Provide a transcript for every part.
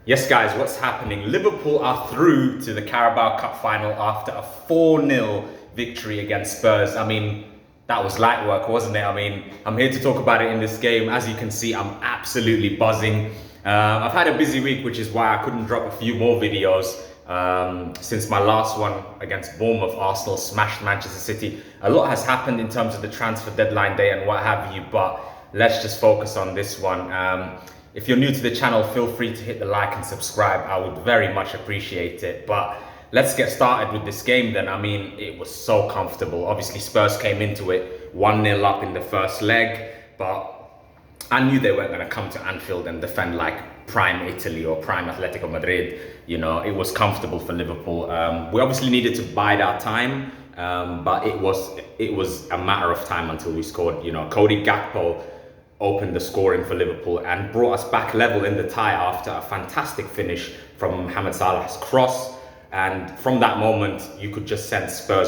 Yes, guys, what's happening? Liverpool are through to the Carabao Cup final after a 4-0 victory against Spurs. I mean, that was light work, wasn't it? I mean, I'm here to talk about it in this game. As you can see, I'm absolutely buzzing. I've had a busy week, which is why I couldn't drop a few more videos since my last one against Bournemouth. Arsenal smashed Manchester City. A lot has happened in terms of the transfer deadline day and what have you, but let's just focus on this one. If you're new to the channel, feel free to hit the like and subscribe. I would very much appreciate it. But let's get started with this game then. I mean, it was so comfortable. Obviously, Spurs came into it 1-0 up in the first leg, but I knew they weren't going to come to Anfield and defend like prime Italy or prime Atletico Madrid. You know, it was comfortable for Liverpool. We obviously needed to bide our time, but it was a matter of time until we scored. You know, Cody Gakpo opened the scoring for Liverpool and brought us back level in the tie after a fantastic finish from Mohamed Salah's cross. And from that moment, you could just sense Spurs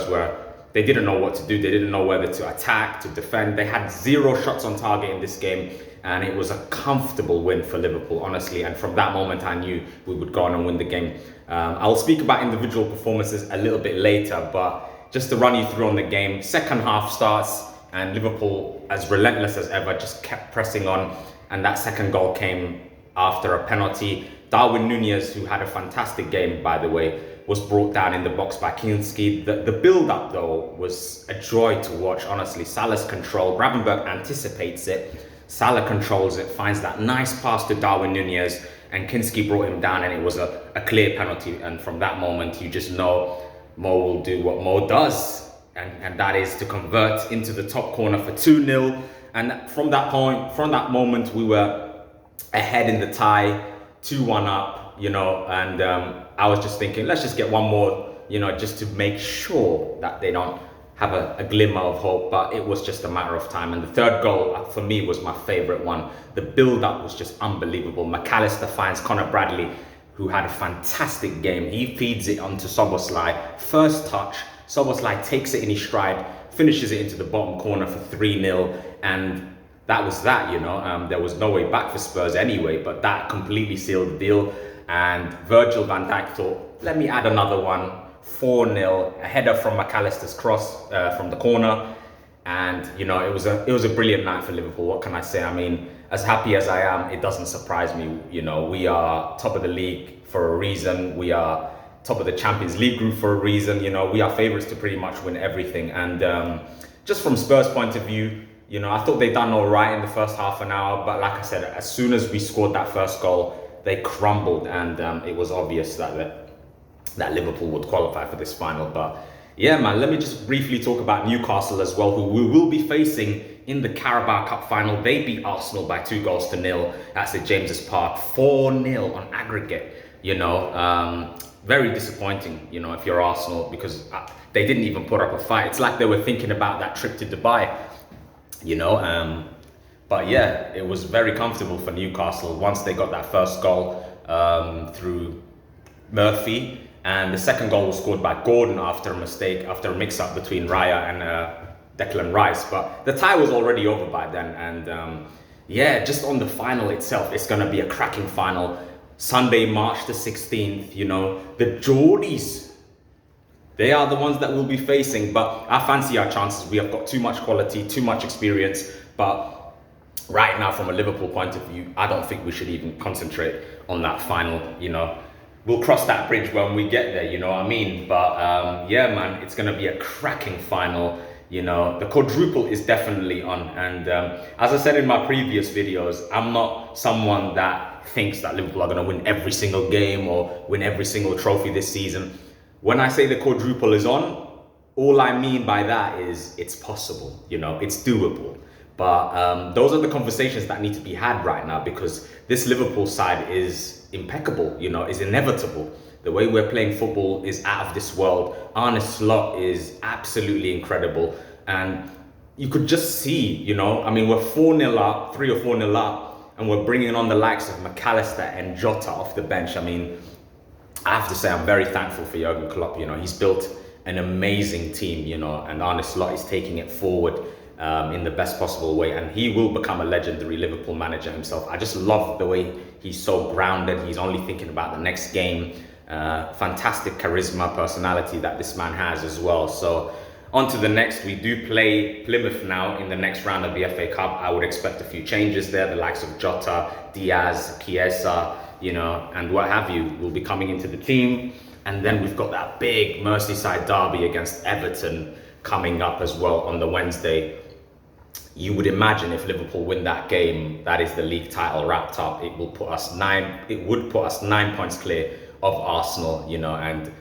they didn't know what to do. They didn't know whether to attack, to defend. They had 0 shots on target in this game, and it was a comfortable win for Liverpool, honestly. And from that moment, I knew we would go on and win the game. I'll speak about individual performances a little bit later, but just to run you through on the game, second half starts, and Liverpool, as relentless as ever, just kept pressing on. And that second goal came after a penalty. Darwin Núñez, who had a fantastic game, by the way, was brought down in the box by Kinski. The build-up, though, was a joy to watch, honestly. Salah's control, Gravenberch anticipates it. Salah controls it, finds that nice pass to Darwin Núñez, and Kinski brought him down, and it was a clear penalty. And from that moment, you just know Mo will do what Mo does. And that is to convert into the top corner for 2-0. And from that moment, we were ahead in the tie, 2-1 up, you know, and I was just thinking, let's just get one more, you know, just to make sure that they don't have a glimmer of hope. But it was just a matter of time. And the third goal, for me, was my favorite one. The build-up was just unbelievable. McAllister finds Connor Bradley, who had a fantastic game. He feeds it onto Szoboszlai. First touch, Szoboszlai takes it in his stride, finishes it into the bottom corner for 3-0, and that was that, you know. There was no way back for Spurs anyway, but that completely sealed the deal. And Virgil van Dijk thought, let me add another one, 4-0, a header from McAllister's cross from the corner. And, you know, it was a brilliant night for Liverpool. What can I say? I mean, as happy as I am, it doesn't surprise me. You know, we are top of the league for a reason. We are top of the Champions League group for a reason. You know, we are favourites to pretty much win everything. And just from Spurs' point of view, you know, I thought they'd done all right in the first half an hour. But like I said, as soon as we scored that first goal, they crumbled. And it was obvious that Liverpool would qualify for this final. But yeah, man, let me just briefly talk about Newcastle as well, who we will be facing in the Carabao Cup final. They beat Arsenal by 2-0 at St James's Park, 4-0 on aggregate. You know, very disappointing, you know, if you're Arsenal, because they didn't even put up a fight. It's like they were thinking about that trip to Dubai, you know. But yeah, it was very comfortable for Newcastle once they got that first goal through Murphy. And the second goal was scored by Gordon after a mix-up between Raya and Declan Rice. But the tie was already over by then. And yeah, just on the final itself, it's going to be a cracking final. Sunday, March the 16th, you know, the Geordies, they are the ones that we'll be facing. But I fancy our chances. We have got too much quality, too much experience. But right now, from a Liverpool point of view, I don't think we should even concentrate on that final, you know. We'll cross that bridge when we get there, you know what I mean? But yeah, man, it's going to be a cracking final. You know, the quadruple is definitely on. And as I said in my previous videos, I'm not someone that thinks that Liverpool are going to win every single game or win every single trophy this season. When I say the quadruple is on, all I mean by that is it's possible, you know, it's doable. But those are the conversations that need to be had right now, because this Liverpool side is impeccable, you know, is inevitable. The way we're playing football is out of this world. Arne Slot is absolutely incredible. And you could just see, you know, I mean, we're 4-0 up, 3 or 4-0 up, and we're bringing on the likes of McAllister and Jota off the bench. I mean, I have to say I'm very thankful for Jurgen Klopp. You know, he's built an amazing team, you know, and Arne Slot is taking it forward in the best possible way, and he will become a legendary Liverpool manager himself. I just love the way he's so grounded. He's only thinking about the next game. Fantastic charisma, personality that this man has as well. So on to the next. We do play Plymouth now in the next round of the FA Cup. I would expect a few changes there. The likes of Jota, Diaz, Chiesa, and what have you will be coming into the team. And then we've got that big Merseyside derby against Everton coming up as well on the Wednesday. You would imagine if Liverpool win that game, that is the league title wrapped up. It would put us 9 points clear of Arsenal, and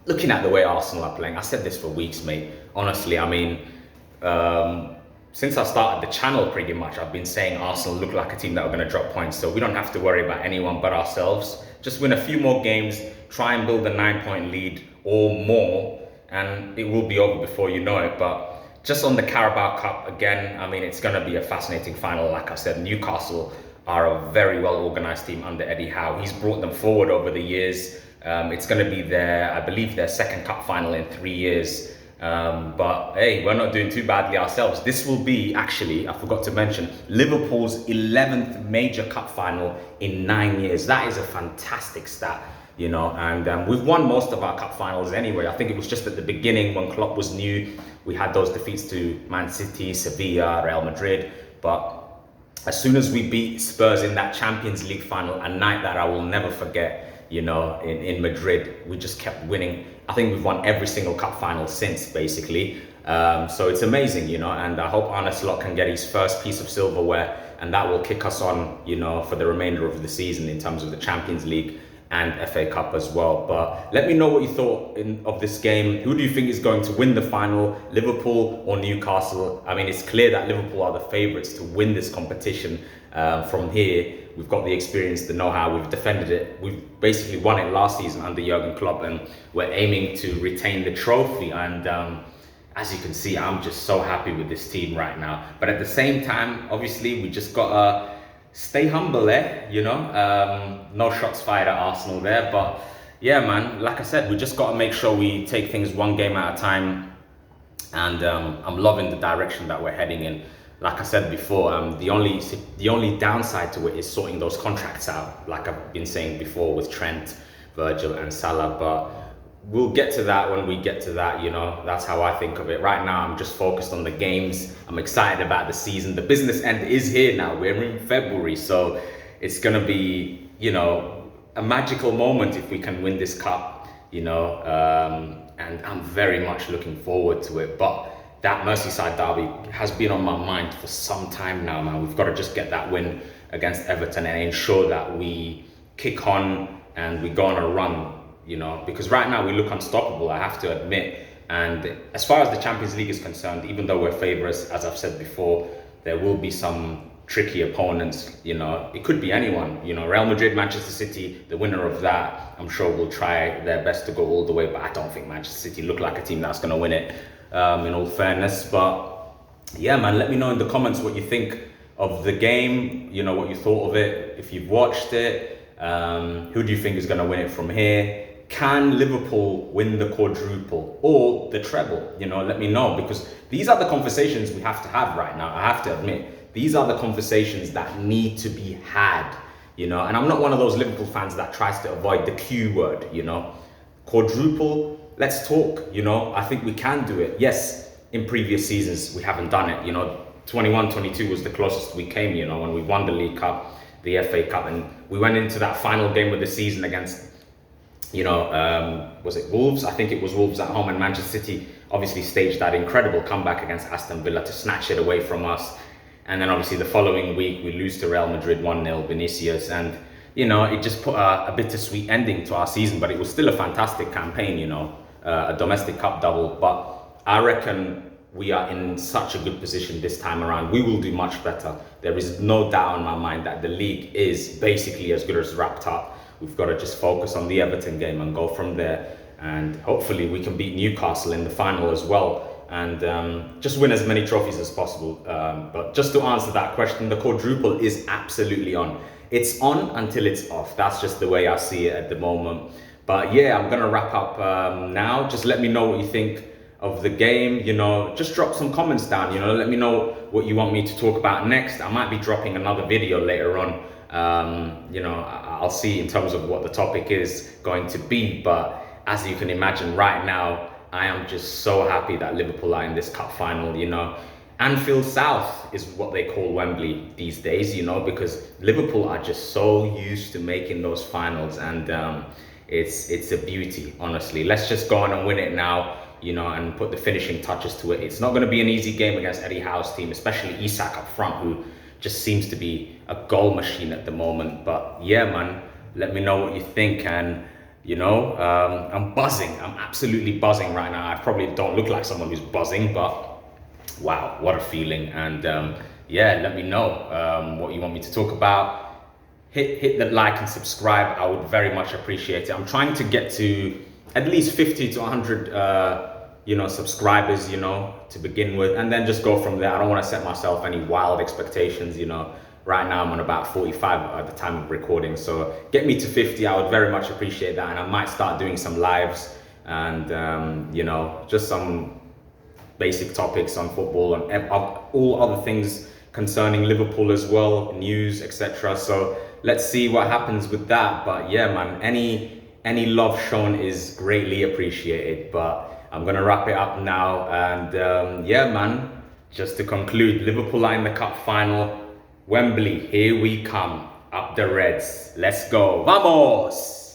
looking at the way Arsenal are playing, I said this for weeks, mate. Honestly, I mean, since I started the channel, pretty much, I've been saying Arsenal look like a team that are going to drop points. So we don't have to worry about anyone but ourselves. Just win a few more games, try and build a 9-point lead or more, and it will be over before you know it. But just on the Carabao Cup, again, I mean, it's going to be a fascinating final. Like I said, Newcastle are a very well-organised team under Eddie Howe. He's brought them forward over the years. It's going to be I believe, their second cup final in 3 years. But hey, we're not doing too badly ourselves. This will be, actually, I forgot to mention, Liverpool's 11th major cup final in 9 years. That is a fantastic stat, and we've won most of our cup finals anyway. I think it was just at the beginning when Klopp was new, we had those defeats to Man City, Sevilla, Real Madrid. But as soon as we beat Spurs in that Champions League final, a night that I will never forget, in Madrid, we just kept winning. I think we've won every single cup final since, basically. So it's amazing, and I hope Arne Slot can get his first piece of silverware, and that will kick us on, for the remainder of the season in terms of the Champions League and FA Cup as well. But let me know what you thought of this game. Who do you think is going to win the final, Liverpool or Newcastle? I mean, it's clear that Liverpool are the favourites to win this competition. From here, we've got the experience, the know-how, we've defended it. We've basically won it last season under Jurgen Klopp, and we're aiming to retain the trophy. And as you can see, I'm just so happy with this team right now. But at the same time, obviously, we just got to stay humble there, no shots fired at Arsenal there. But yeah, man, like I said, we just got to make sure we take things one game at a time. And I'm loving the direction that we're heading in. Like I said before, the only downside to it is sorting those contracts out, like I've been saying before with Trent, Virgil and Salah. But we'll get to that when we get to that, that's how I think of it. Right now, I'm just focused on the games. I'm excited about the season. The business end is here now. We're in February, so it's going to be, a magical moment if we can win this cup, and I'm very much looking forward to it. But that Merseyside derby has been on my mind for some time now, man. We've got to just get that win against Everton and ensure that we kick on and we go on a run, because right now we look unstoppable, I have to admit. And as far as the Champions League is concerned, even though we're favourites, as I've said before, there will be some tricky opponents. It could be anyone. Real Madrid, Manchester City, the winner of that, I'm sure will try their best to go all the way. But I don't think Manchester City look like a team that's going to win it, in all fairness. But yeah, man, let me know in the comments what you think of the game, what you thought of it, if you've watched it. Who do you think is going to win it from here? Can Liverpool win the quadruple or the treble? Let me know, because these are the conversations we have to have right now. I have to admit, these are the conversations that need to be had, and I'm not one of those Liverpool fans that tries to avoid the Q word, quadruple, let's talk, I think we can do it. Yes, in previous seasons, we haven't done it, 21-22 was the closest we came, when we won the League Cup, the FA Cup, and we went into that final game of the season against, was it Wolves? I think it was Wolves at home, and Manchester City obviously staged that incredible comeback against Aston Villa to snatch it away from us. And then obviously the following week, we lose to Real Madrid 1-0, Vinicius, and it just put a bittersweet ending to our season, but it was still a fantastic campaign, a domestic cup double. But I reckon we are in such a good position this time around. We will do much better. There is no doubt in my mind that the league is basically as good as wrapped up. We've got to just focus on the Everton game and go from there. And hopefully we can beat Newcastle in the final as well, and just win as many trophies as possible. But just to answer that question, the quadruple is absolutely on. It's on until it's off. That's just the way I see it at the moment. But yeah, I'm going to wrap up now. Just let me know what you think of the game, you know, just drop some comments down, you know, let me know what you want me to talk about next. I might be dropping another video later on. You know, I'll see in terms of what the topic is going to be, but as you can imagine right now, I am just so happy that Liverpool are in this cup final, you know. Anfield South is what they call Wembley these days, you know, because Liverpool are just so used to making those finals, and it's a beauty, honestly. Let's just go on and win it now, you know, and put the finishing touches to it. It's not going to be an easy game against Eddie Howe's team, especially Isak up front, who just seems to be a goal machine at the moment. But yeah, man, let me know what you think. And you know, I'm buzzing. I'm absolutely buzzing right now. I probably don't look like someone who's buzzing, but wow, what a feeling. And yeah, let me know what you want me to talk about. Hit the like and subscribe. I would very much appreciate it. I'm trying to get to at least 50 to 100 you know, subscribers, you know, to begin with, and then just go from there. I don't want to set myself any wild expectations, you know. Right now I'm on about 45 at the time of recording, so get me to 50. I would very much appreciate that, and I might start doing some lives and you know, just some basic topics on football and all other things concerning Liverpool as well, news, etc. So let's see what happens with that. But yeah, man, any love shown is greatly appreciated. But I'm gonna wrap it up now, and yeah, man, just to conclude, Liverpool are in the cup final. Wembley, here we come. Up the Reds. Let's go. Vamos!